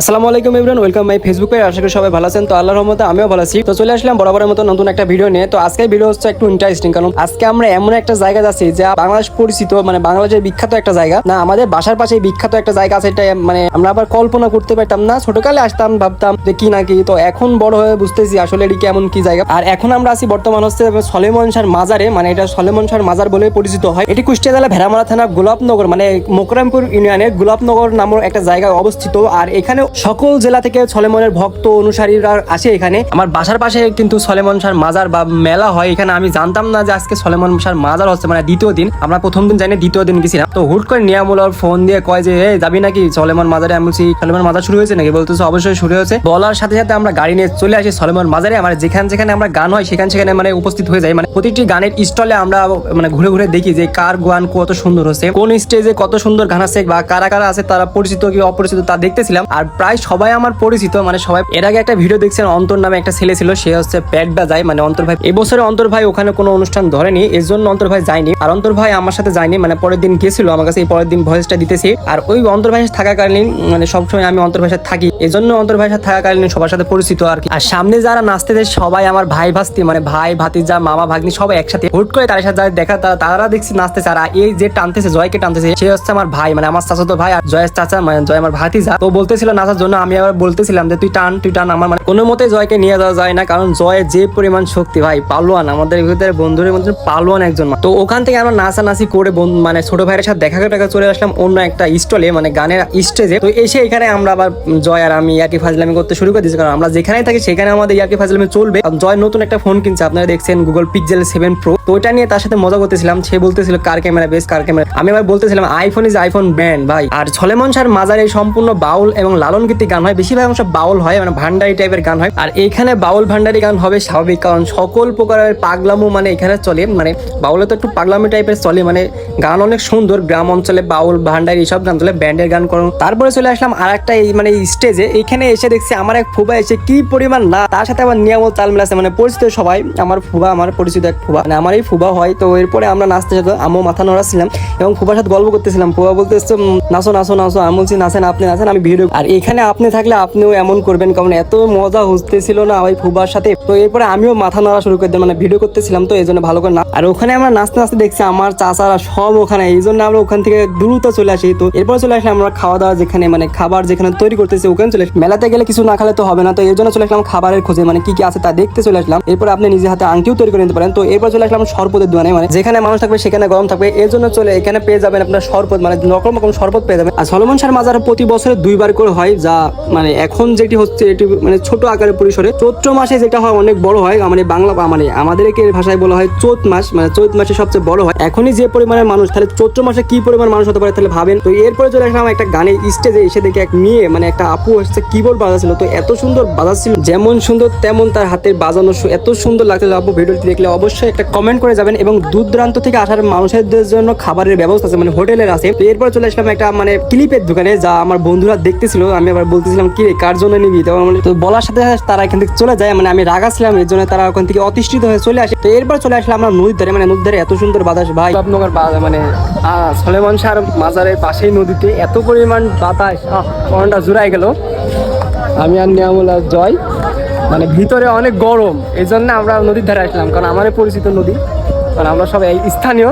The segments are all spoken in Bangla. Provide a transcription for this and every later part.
আসসালামু আলাইকুম everyone, welcome my Facebook page. আশা করি সবাই ভালো আছেন। তো আল্লাহর রহমতে আমিও ভালো আছি। তো চলে আসলাম বরাবরের মতো নতুন একটা ভিডিও নিয়ে। তো আজকের ভিডিও হচ্ছে একটু ইন্টারেস্টিং, কারণ আজকে আমরা এমন একটা জায়গা যাচ্ছি যা বাংলাদেশ পরিচিত, মানে বাংলাদেশের বিখ্যাত একটা জায়গা না, আমাদের বাসার পাশে বিখ্যাত একটা জায়গা আছে। এটা মানে আমরা আবার কল্পনা করতে পারতাম না। ছোটকালে আসতাম, ভাবতাম যে কি না কি, তো এখন বড় হয়ে বুঝতেছি আসলে এটি কেমন কি জায়গা। আর এখন আমরা আছি বর্তমান হচ্ছে সলেমন শাহর মাজারে, মানে এটা সলেমন শাহর মাজার বলে পরিচিত হয়। এটি কুষ্টিয়া জেলা ভেড়ামারা থানা গোলাপনগর, মানে মোকরামপুর ইউনিয়নের গোলাপনগর নামক একটা জায়গায় অবস্থিত। আর এখানে সকল জেলা থেকে সলেমনের ভক্ত অনুসারীরা আসে। এখানে আমার বাসার পাশে কিন্তু সলেমন শাহর মাজার বা মেলা হয়। এখানে আমি জানতাম না যে আজকে সলেমন শাহর মাজার হচ্ছে, মানে দ্বিতীয় দিন। আমরা প্রথম দিন জানি, দ্বিতীয় দিন গেছিলাম। তো হুট করে নিয়ামুলার ফোন দিয়ে কয় যে যাবি নাকি সলেমন মাজারে? আমি বলছি সলেমন মাজার শুরু হয়েছে নাকি? বলতেছে অবশ্যই শুরু হয়েছে। বলার সাথে সাথে আমরা গাড়ি নিয়ে চলে আসি সলেমন মাজারে। আমার যেখানে আমরা গান হয় সেখানে মানে উপস্থিত হয়ে যাই। মানে প্রতিটি গানের স্টলে আমরা মানে ঘুরে ঘুরে দেখি যে কার গান কত সুন্দর হচ্ছে, কোন স্টেজে কত সুন্দর গান আছে, বা কারা কারা আছে, তারা পরিচিত কি অপরিচিত তা দেখতেছিলাম। আর প্রায় সবাই আমার পরিচিত, মানে সবাই। এর আগে একটা ভিডিও দেখছেন, অন্তর নামে একটা ছেলে ছিল, সে হচ্ছে প্যাট বাজায়, মানে অন্তর ভাই। এবছরে অন্তর ভাই ওখানে কোনো অনুষ্ঠান ধরেনি, এর জন্য অন্তর ভাই যায়নি। আর অন্তর ভাই আমার সাথে যায়নি, মানে পরের দিন গেছিল আমার কাছে, এই পরের দিন ভয়েসটা দিতেছি। আর ওই অন্তর ভাইয়ের থাকাকালীন মানে সবসময় আমি অন্তর ভাইয়ের সাথে থাকি, এই জন্য অন্তর ভাইয়ের সাথে থাকাকালীন সবার সাথে পরিচিত আর কি। আর সামনে যারা নাচতেছে সবাই আমার ভাই ভাস্তি, মানে ভাই ভাতিজা মামা ভাগ্নি সবাই একসাথে। হুট করে তার সাথে যারা দেখা, তারা দেখছি নাচতেছে। আর এই যে টানতেছে, জয়কে টানতেছে, সে হচ্ছে আমার ভাই, মানে আমার চাচাতো ভাই। আর জয়ের চাচা মানে জয় আমার ভাতিজা। তো বলতেছিল নাচার জন্য, আমি আবার বলতেছিলাম যে তুই টান। আমার মানে কোনো মতে জয়কে নিয়ে যাওয়া যায় না, কারণ জয়ের যে পরিমাণ শক্তি ভাই, পালোয়ান, আমাদের ভিতরে বন্ধুদের মধ্যে পালোয়ান একজন। তো ওখান থেকে আমরা নাচানাচি করে মানে ছোট ভাইয়ের সাথে দেখা চলে আসলাম অন্য একটা স্টলে, মানে গানের স্টেজে। তো এসে এখানে আমরা আবার জয় আর আমি ইয়ার্কি ফাজলামি করতে শুরু করে দিয়েছি, কারণ আমরা যেখানেই থাকি সেখানে আমাদের ইয়ার্কি ফাজলামি চলবে। জয় নতুন একটা ফোন কিনছে, আপনারা দেখছেন, গুগল পিক্সেল 7 প্রো। তো ওইটা নিয়ে তার সাথে মজা করতেছিলাম। সে বলতেছিল কার ক্যামেরা বেস্ট, কার ক্যামেরা। আমি আবার বলতেছিলাম আইফোন ইজ আইফোন ব্র্যান্ড ভাই। আর সলেমন শাহর মাজারে সম্পূর্ণ বাউল এবং লালন গীতি গান হয়, বেশিরভাগ অংশ বাউল হয়, মানে ভান্ডারি টাইপের গান হয়। আর এইখানে বাউল ভান্ডারি গান হবে স্বাভাবিক, কারণ সকল প্রকারের পাগলামো মানে এখানে চলে। মানে বাউলে তো একটু পাগলামি টাইপের চলে, মানে গান অনেক সুন্দর। গ্রাম অঞ্চলে বাউল ভান্ডারি সব গান চলে, ব্যান্ডের গান করো। তারপরে চলে আসলাম আর একটা মানে স্টেজে। এইখানে এসে দেখছি আমার এক ফুবা এসে কি পরিমাণ না, তার সাথে আমার নিয়ামত তাল মিলাছে, মানে পরিচিত সবাই। আমার ফুবা, আমার পরিচিত এক ফুবা, মানে আমারই ফুবা হয়। তো এরপরে আমরা নাচতে যেত, আমিও মাথা নড়াচ্ছিলাম এবং ফুবার সাথে গল্প করতেছিলাম। ফুবা বলতে নাচো নাচো নাচো, আমি বলছি নাচেন, আপনি নাচেন, আমি ভিডিও। আর এখানে আপনি থাকলে আপনিও এমন করবেন, কারণ এত মজা হচ্তেছিল না ওই ফুবার সাথে। তো এরপরে আমিও মাথা নাড়া শুরু করে দিলাম, মানে ভিডিও করতেছিলাম, তো এই জন্য ভালো করে না। আর ওখানে আমরা নাচতে নাচতে দেখছি আমার চাচারা সব ওখানে, এই জন্য আমরা ওখান থেকে দ্রুত চলে আসি। তো এরপরে চলে আসলাম আমরা খাওয়া দাওয়া যেখানে, মানে খাবার যেখানে তৈরি করতেছে ওখানে চলে আসলাম। মেলাতে গেলে কিছু না খেলে তো হবে না, তো এর জন্য চলে আসলাম খাবারের খোঁজে, মানে কি কি আছে তা দেখতে চলে আসলাম। এরপর আপনি নিজে হাতে আংটিও তৈরি করে নিতে পারেন। তো এরপর চলে আসলাম শরবতের দোকানে, মানে যেখানে মানুষ থাকবে সেখানে গরম থাকবে, এর জন্য চলে এখানে পেয়ে যাবেন আপনার শরবত, মানে রকম রকম শরবত পেয়ে যাবেন। আর সলেমন শাহর মাজার প্রতি বছরে 2 বার করে হয়, যা মানে এখন যেটি হচ্ছে এটি মানে ছোট আকারের পরিসরে। চৈত্র মাসে যেটা হয় অনেক বড় হয়, মানে বাংলা মানে আমাদেরকে ভাষায় বলা হয় চৈত মাস, মানে চৈত মাসে সবচেয়ে বড় হয়। এখনই যে পরিমাণের মানুষ, তাহলে চৈত্র মাসে কি পরিমাণ মানুষ হতে পারে তাহলে ভাবেন। তো এরপরে চলে আসলাম একটা গানের স্টেজে। এসে দেখে এক মেয়ে, মানে একটা আপু হচ্ছে কিবোর্ড বাজাচ্ছিল। তো এত সুন্দর বাজাচ্ছিল, যেমন সুন্দর তেমন তার হাতের বাজানো এত সুন্দর লাগছিল। আপু ভিডিওটি দেখলে অবশ্যই একটা কমেন্ট করে যাবেন। এবং দূর দূরান্ত থেকে আসার মানুষদের জন্য খাবারের ব্যবস্থা আছে, মানে হোটেলের আছে। তো এরপর চলে আসলাম একটা মানে ক্লিপের দোকানে, যা আমার বন্ধুরা দেখতেছিল। আমি আবার বলতেছিলাম কি রে, কার জন্য নিবি? তো বলার সাথে সাথে তারা এখান থেকে চলে যায়, মানে আমি রাগাছিলাম এর জন্য, তারা ওখান থেকে অতিষ্ঠিত হয়ে চলে আসে। তো এরপর চলে আসলাম আমরা নদীর ধারে, মানে নদীর ধারে এত সুন্দর বাতাস ভাই। আপনার মানে সলেমন শাহর মাজারের পাশেই নদীতে এত পরিমাণ বাতাস, মনটা জুড়াই গেল। আমি আর নিয়ামুল আর জয়, মানে ভিতরে অনেক গরম, এই জন্য আমরা নদীর ধারে আসলাম, কারণ আমারই পরিচিত নদী, কারণ আমরা সবাই স্থানীয়।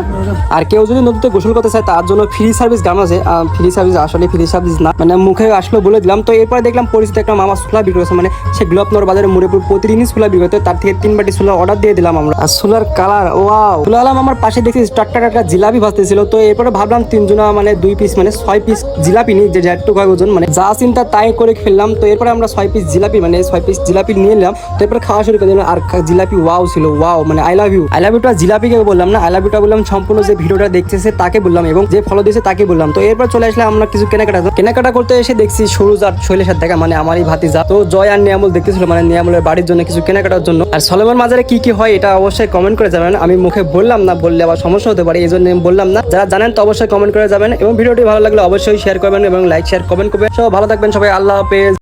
আর কেউ যদি নদীতে গোসল করতে চায় তার জন্য ফ্রি সার্ভিস গান আছে। ফ্রি সার্ভিস আসলে ফ্রি সার্ভিস না, মানে মুখে আসলে বলে দিলাম। তো এরপরে দেখলাম পরিচিত একটা মামা ছোলা বিক্রি করছে, মানে সে গোলাপনগর বাজারে মুড়েপুর প্রতিদিনই ছোলা বিক্রি করতে। তার থেকে 3 বাটি ছোলা অর্ডার দিয়ে দিলাম আমরা। আর ছোলার কালার ওয়াও, ছোলা আলাম আমার পাশে দেখছি টাটকা জিলাপি ভাজতেছিল। তো এরপরে ভাবলাম 3 জনা মানে 2 পিস মানে 6 পিস জিলাপি নিই, যে একটু ওজন, মানে যা চিন্তা তাই করে ফেললাম। তো এরপরে আমরা 6 পিস জিলাপি মানে 6 পিস জিলাপি নিয়ে নিলাম। তো এরপরে খাওয়া শুরু করে দিলাম। আর জিলাপি ওয়াও ছিল, ওয়াও, মানে আই লাভ ইউ টা জিলাপিকে বললাম না, আই লাভ ইউটা বললাম সম্পূর্ণ যে ভিডিওটা দেখতেছে তাকে বললাম, এবং যে ফলো দিয়েছে তাকে বললাম। তো এরপর চলে আসলে আমরা কিছু কেনাকাটা করতে এসে দেখছি সুরজ আর শৈলের সাথে দেখা, মানে আমারই ভাতিজা। তো জয় আর নিয়ামুল দেখতেছিল, মানে নিয়ামুলের বাড়ির জন্য কিছু কেনাকাটার জন্য। আর সলেমন মাজারে কি কি হয় এটা অবশ্যই কমেন্ট করে যাবেন। আমি মুখে বললাম না, বললে আবার সমস্যা হতে পারে, এই জন্য বললাম না। যারা জানেন তো অবশ্যই কমেন্ট করে যাবেন, এবং ভিডিওটি ভালো লাগলে অবশ্যই শেয়ার করবেন এবং লাইক শেয়ার কমেন্ট করবেন। সবাই ভালো থাকবেন, সবাই আল্লাহ হাফেজ।